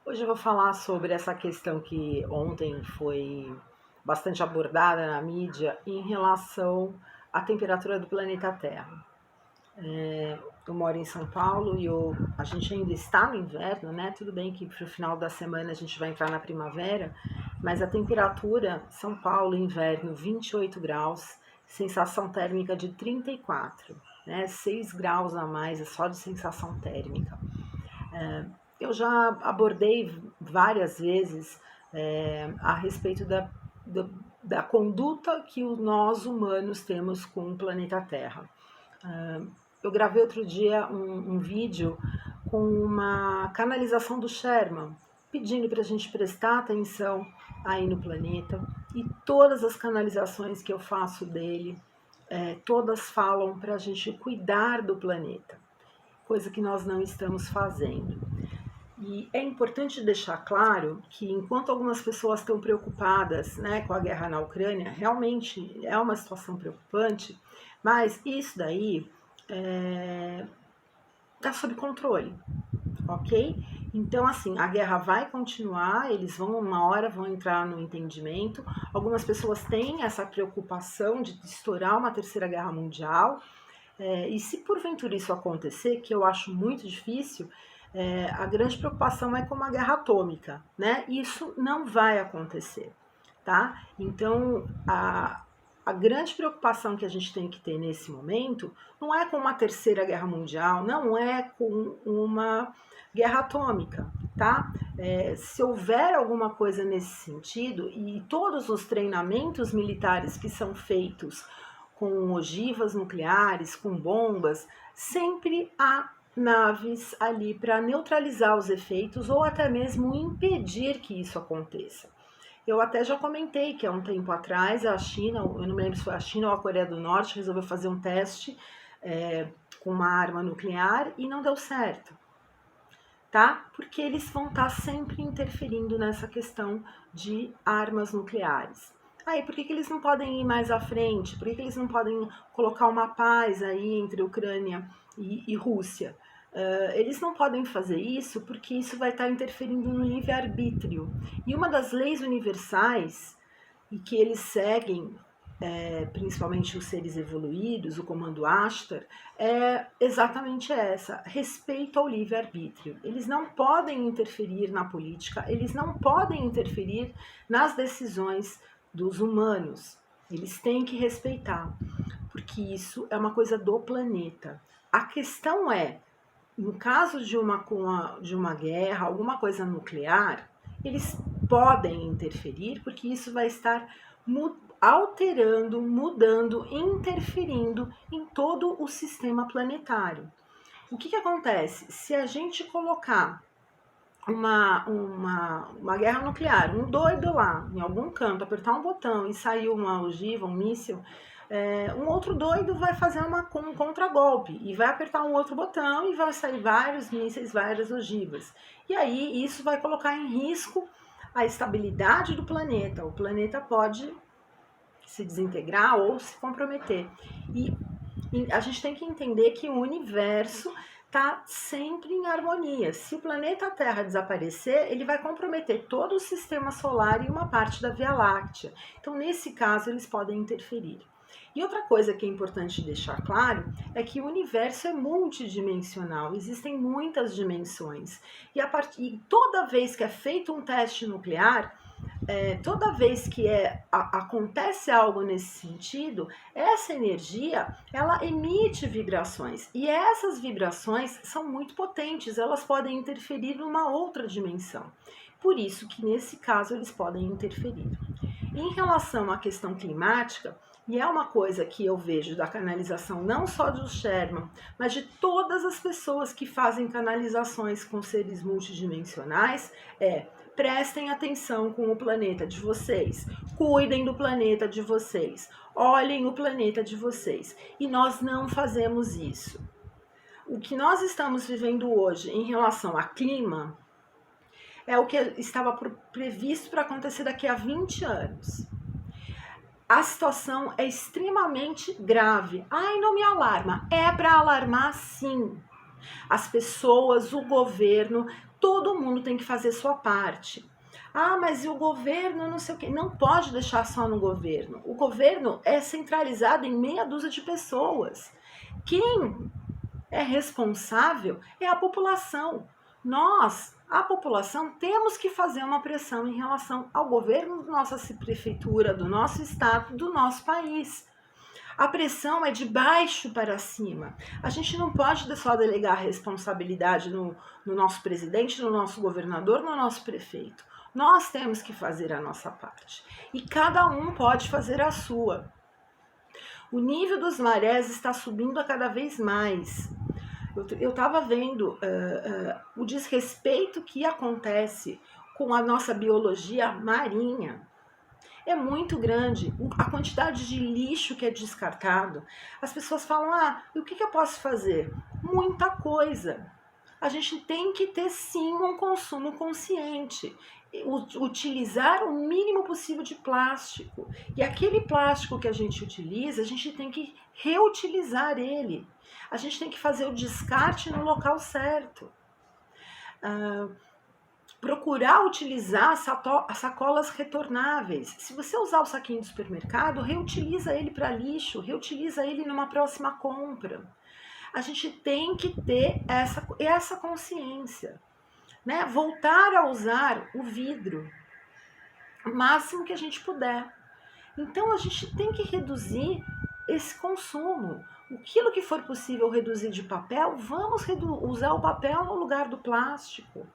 Hoje eu vou falar sobre essa questão que ontem foi bastante abordada na mídia em relação à temperatura do planeta Terra. Eu moro em São Paulo e a gente ainda está no inverno, né? Tudo bem que para o final da semana a gente vai entrar na primavera, mas a temperatura, São Paulo, inverno, 28 graus, sensação térmica de 34, né? 6 graus a mais só de sensação térmica. Eu já abordei várias vezes a respeito da conduta que nós humanos temos com o planeta Terra. Eu gravei outro dia um vídeo com uma canalização do Sherman, pedindo para a gente prestar atenção aí no planeta, e todas as canalizações que eu faço dele, todas falam para a gente cuidar do planeta, coisa que nós não estamos fazendo. E é importante deixar claro que, enquanto algumas pessoas estão preocupadas, né, com a guerra na Ucrânia, realmente é uma situação preocupante, mas isso daí está sob controle, ok? Então, assim, a guerra vai continuar, eles vão, uma hora, vão entrar no entendimento. Algumas pessoas têm essa preocupação de estourar uma terceira guerra mundial, e se porventura isso acontecer, que eu acho muito difícil, a grande preocupação é com uma guerra atômica, né? Isso não vai acontecer, tá? Então, a grande preocupação que a gente tem que ter nesse momento não é com uma terceira guerra mundial, não é com uma guerra atômica, tá? Se houver alguma coisa nesse sentido, e todos os treinamentos militares que são feitos com ogivas nucleares, com bombas, sempre há naves ali para neutralizar os efeitos ou até mesmo impedir que isso aconteça. Eu até já comentei que há um tempo atrás a China, eu não me lembro se foi a China ou a Coreia do Norte, resolveu fazer um teste com uma arma nuclear e não deu certo, tá? Porque eles vão estar sempre interferindo nessa questão de armas nucleares. Aí, por que eles não podem ir mais à frente? Por que eles não podem colocar uma paz aí entre Ucrânia e Rússia? Eles não podem fazer isso porque isso vai estar interferindo no livre-arbítrio. E uma das leis universais e que eles seguem, principalmente os seres evoluídos, o comando Ashtar, é exatamente essa: respeito ao livre-arbítrio. Eles não podem interferir na política, eles não podem interferir nas decisões dos humanos. Eles têm que respeitar, porque isso é uma coisa do planeta. A questão é, no caso de uma guerra, alguma coisa nuclear, eles podem interferir, porque isso vai estar alterando, mudando, interferindo em todo o sistema planetário. O que acontece? Se a gente colocar uma guerra nuclear, um doido lá em algum canto, apertar um botão e sair uma ogiva, um míssil, um outro doido vai fazer um contragolpe e vai apertar um outro botão e vai sair vários mísseis, várias ogivas. E aí isso vai colocar em risco a estabilidade do planeta. O planeta pode se desintegrar ou se comprometer. E a gente tem que entender que o universo está sempre em harmonia. Se o planeta Terra desaparecer, ele vai comprometer todo o sistema solar e uma parte da Via Láctea. Então, nesse caso, eles podem interferir. E outra coisa que é importante deixar claro é que o universo é multidimensional, existem muitas dimensões. E toda vez que é feito um teste nuclear, toda vez que acontece algo nesse sentido, essa energia ela emite vibrações, e essas vibrações são muito potentes, elas podem interferir numa outra dimensão. Por isso que nesse caso eles podem interferir. Em relação à questão climática, e é uma coisa que eu vejo da canalização não só do Sherman, mas de todas as pessoas que fazem canalizações com seres multidimensionais, prestem atenção com o planeta de vocês, cuidem do planeta de vocês, olhem o planeta de vocês. E nós não fazemos isso. O que nós estamos vivendo hoje em relação a clima é o que estava previsto para acontecer daqui a 20 anos. A situação é extremamente grave. Ai, não me alarma. É para alarmar, sim. As pessoas, o governo, todo mundo tem que fazer sua parte. Ah, mas e o governo, não sei o quê. Não pode deixar só no governo. O governo é centralizado em meia dúzia de pessoas. Quem é responsável é a população. Nós, a população, temos que fazer uma pressão em relação ao governo da nossa prefeitura, do nosso estado, do nosso país. A pressão é de baixo para cima. A gente não pode só delegar a responsabilidade no nosso presidente, no nosso governador, no nosso prefeito. Nós temos que fazer a nossa parte. E cada um pode fazer a sua. O nível dos marés está subindo a cada vez mais. Eu estava vendo o desrespeito que acontece com a nossa biologia marinha. É muito grande a quantidade de lixo que é descartado. As pessoas falam, e o que eu posso fazer? Muita coisa. A gente tem que ter sim um consumo consciente. Utilizar o mínimo possível de plástico. E aquele plástico que a gente utiliza, a gente tem que reutilizar ele. A gente tem que fazer o descarte no local certo. Procurar utilizar sacolas retornáveis. Se você usar o saquinho do supermercado, reutiliza ele para lixo, reutiliza ele numa próxima compra. A gente tem que ter essa consciência, né? Voltar a usar o vidro o máximo que a gente puder. Então a gente tem que reduzir esse consumo. Aquilo que for possível reduzir de papel, vamos usar o papel no lugar do plástico.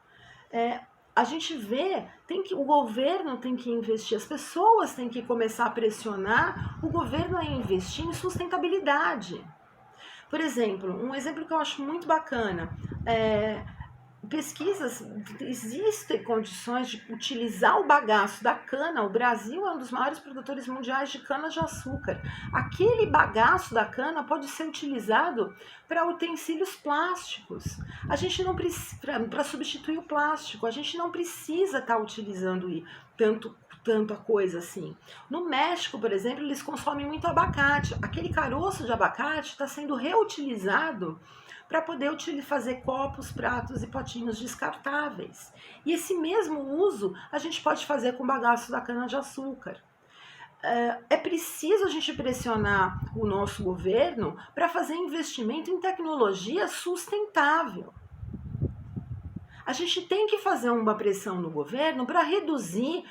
A gente vê, o governo tem que investir, as pessoas têm que começar a pressionar o governo a investir em sustentabilidade. Por exemplo, um exemplo que eu acho muito bacana, pesquisas, existem condições de utilizar o bagaço da cana. O Brasil é um dos maiores produtores mundiais de cana-de-açúcar. Aquele bagaço da cana pode ser utilizado para utensílios plásticos. A gente não precisa, para substituir o plástico, a gente não precisa estar utilizando tanta coisa assim. No México, por exemplo, eles consomem muito abacate. Aquele caroço de abacate está sendo reutilizado para poder fazer copos, pratos e potinhos descartáveis. E esse mesmo uso a gente pode fazer com o bagaço da cana-de-açúcar. É preciso a gente pressionar o nosso governo para fazer investimento em tecnologia sustentável. A gente tem que fazer uma pressão no governo para reduzir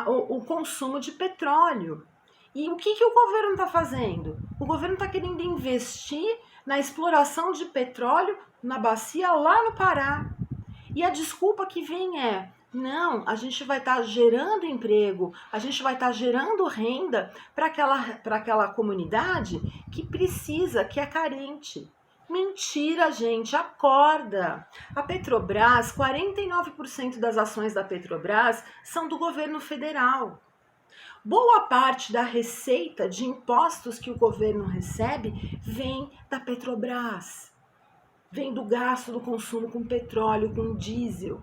o consumo de petróleo. E o que o governo está fazendo? O governo está querendo investir na exploração de petróleo na bacia lá no Pará. E a desculpa que vem não, a gente vai estar gerando emprego, a gente vai estar gerando renda para aquela comunidade que precisa, que é carente. Mentira, gente, acorda! A Petrobras, 49% das ações da Petrobras são do governo federal. Boa parte da receita de impostos que o governo recebe vem da Petrobras. Vem do gasto do consumo com petróleo, com diesel.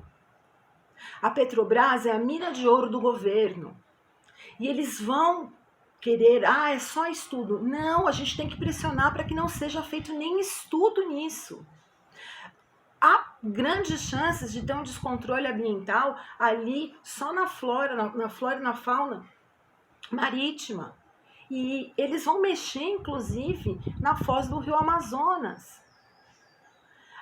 A Petrobras é a mina de ouro do governo. E eles vão querer, é só estudo. Não, a gente tem que pressionar para que não seja feito nem estudo nisso. Há grandes chances de ter um descontrole ambiental ali só na flora e na fauna marítima. E eles vão mexer, inclusive, na foz do rio Amazonas.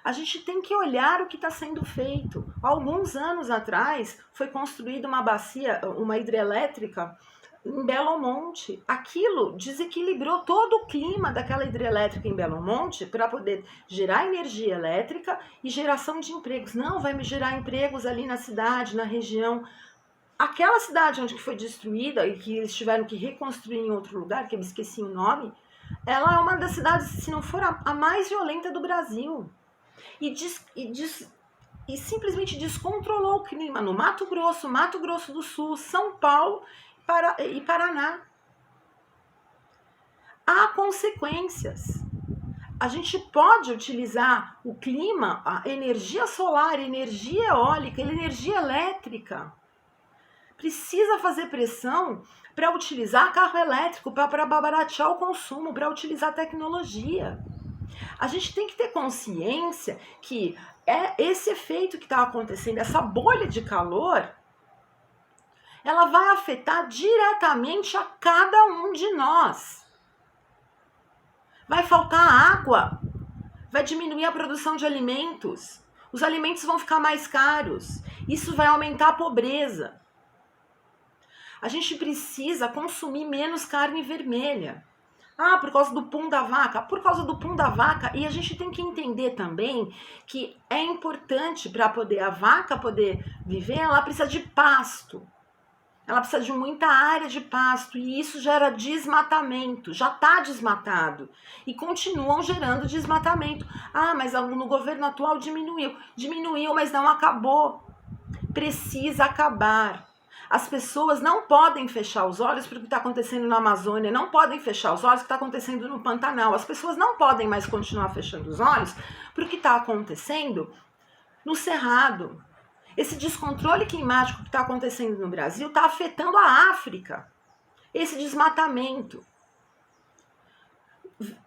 A gente tem que olhar o que está sendo feito. Há alguns anos atrás, foi construída uma bacia, uma hidrelétrica em Belo Monte. Aquilo desequilibrou todo o clima daquela hidrelétrica em Belo Monte para poder gerar energia elétrica e geração de empregos. Não, vai me gerar empregos ali na cidade, na região. Aquela cidade onde foi destruída e que eles tiveram que reconstruir em outro lugar, que eu me esqueci o nome, ela é uma das cidades, se não for a mais violenta do Brasil. E simplesmente descontrolou o clima no Mato Grosso do Sul, São Paulo e Paraná. Há consequências. A gente pode utilizar o clima, a energia solar, energia eólica, energia elétrica. Precisa fazer pressão para utilizar carro elétrico, para baratear o consumo, para utilizar tecnologia. A gente tem que ter consciência que esse efeito que está acontecendo, essa bolha de calor, ela vai afetar diretamente a cada um de nós. Vai faltar água, vai diminuir a produção de alimentos, os alimentos vão ficar mais caros, isso vai aumentar a pobreza. A gente precisa consumir menos carne vermelha. Ah, por causa do pum da vaca. Por causa do pum da vaca. E a gente tem que entender também que é importante para a vaca poder viver, ela precisa de pasto. Ela precisa de muita área de pasto. E isso gera desmatamento. Já está desmatado. E continuam gerando desmatamento. Ah, mas no governo atual diminuiu. Diminuiu, mas não acabou. Precisa acabar. As pessoas não podem fechar os olhos para o que está acontecendo na Amazônia, não podem fechar os olhos para o que está acontecendo no Pantanal. As pessoas não podem mais continuar fechando os olhos para o que está acontecendo no Cerrado. Esse descontrole climático que está acontecendo no Brasil está afetando a África. Esse desmatamento.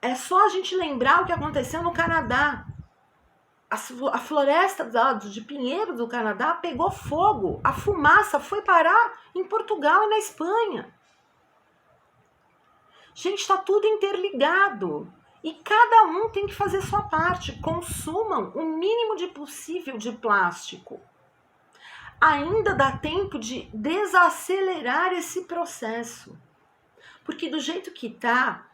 É só a gente lembrar o que aconteceu no Canadá. A floresta de pinheiro do Canadá pegou fogo. A fumaça foi parar em Portugal e na Espanha. Gente, está tudo interligado. E cada um tem que fazer sua parte. Consumam o mínimo de possível de plástico. Ainda dá tempo de desacelerar esse processo. Porque do jeito que está,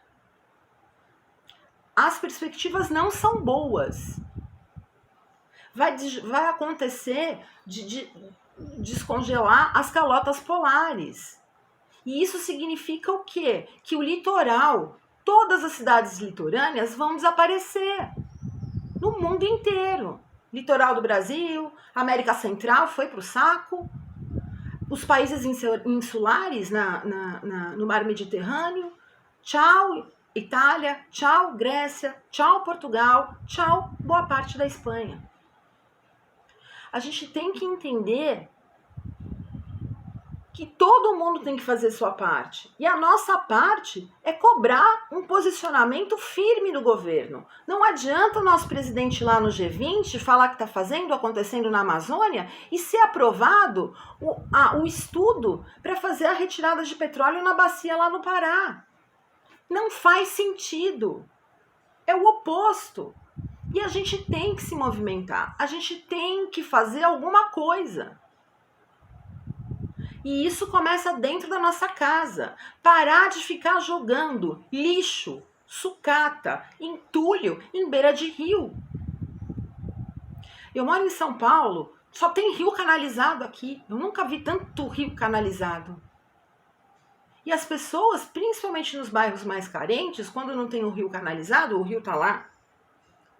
as perspectivas não são boas. Vai acontecer de descongelar as calotas polares. E isso significa o quê? Que o litoral, todas as cidades litorâneas vão desaparecer no mundo inteiro. Litoral do Brasil, América Central foi para o saco, os países insulares no mar Mediterrâneo, tchau Itália, tchau Grécia, tchau Portugal, tchau boa parte da Espanha. A gente tem que entender que todo mundo tem que fazer sua parte. E a nossa parte é cobrar um posicionamento firme do governo. Não adianta o nosso presidente lá no G20 falar que está acontecendo na Amazônia e ser aprovado o estudo para fazer a retirada de petróleo na bacia lá no Pará. Não faz sentido. É o oposto. E a gente tem que se movimentar, a gente tem que fazer alguma coisa. E isso começa dentro da nossa casa. Parar de ficar jogando lixo, sucata, entulho em beira de rio. Eu moro em São Paulo, só tem rio canalizado aqui. Eu nunca vi tanto rio canalizado. E as pessoas, principalmente nos bairros mais carentes, quando não tem o rio canalizado, o rio tá lá,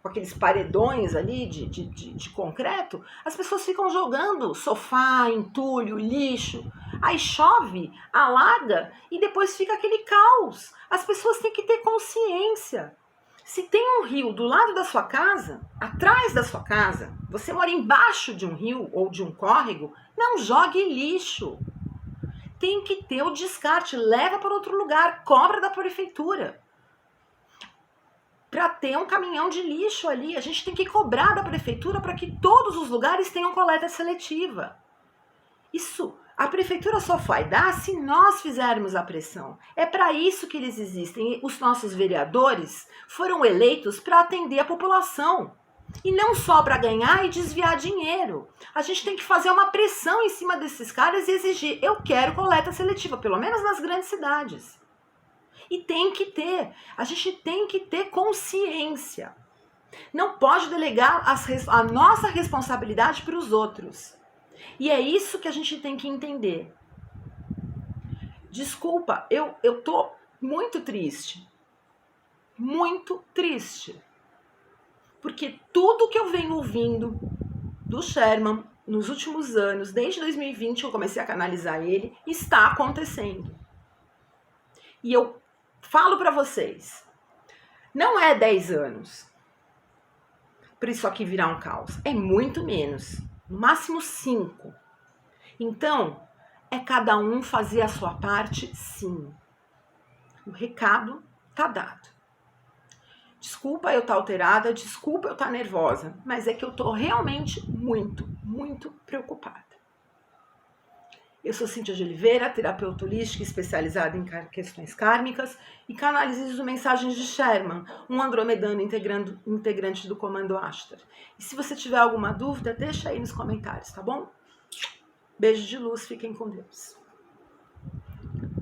com aqueles paredões ali de concreto, as pessoas ficam jogando sofá, entulho, lixo. Aí chove, alaga e depois fica aquele caos. As pessoas têm que ter consciência. Se tem um rio do lado da sua casa, atrás da sua casa, você mora embaixo de um rio ou de um córrego, não jogue lixo. Tem que ter o descarte, leva para outro lugar, cobra da prefeitura. Para ter um caminhão de lixo ali, a gente tem que cobrar da prefeitura para que todos os lugares tenham coleta seletiva. Isso, a prefeitura só vai dar se nós fizermos a pressão. É para isso que eles existem. Os nossos vereadores foram eleitos para atender a população. E não só para ganhar e desviar dinheiro. A gente tem que fazer uma pressão em cima desses caras e exigir, eu quero coleta seletiva, pelo menos nas grandes cidades. E tem que ter, a gente tem que ter consciência. Não pode delegar a nossa responsabilidade para os outros. E é isso que a gente tem que entender. Desculpa, eu tô muito triste. Muito triste. Porque tudo que eu venho ouvindo do Sherman nos últimos anos, desde 2020 eu comecei a canalizar ele, está acontecendo. E eu falo para vocês, não é 10 anos para isso aqui virar um caos. É muito menos, no máximo 5. Então, é cada um fazer a sua parte, sim. O recado tá dado. Desculpa eu estar alterada, desculpa eu estar nervosa, mas é que eu tô realmente muito, muito preocupada. Eu sou Cíntia de Oliveira, terapeuta holística especializada em questões kármicas e canalizo mensagens de Sherman, um andromedano integrante do Comando Ashtar. E se você tiver alguma dúvida, deixa aí nos comentários, tá bom? Beijo de luz, fiquem com Deus.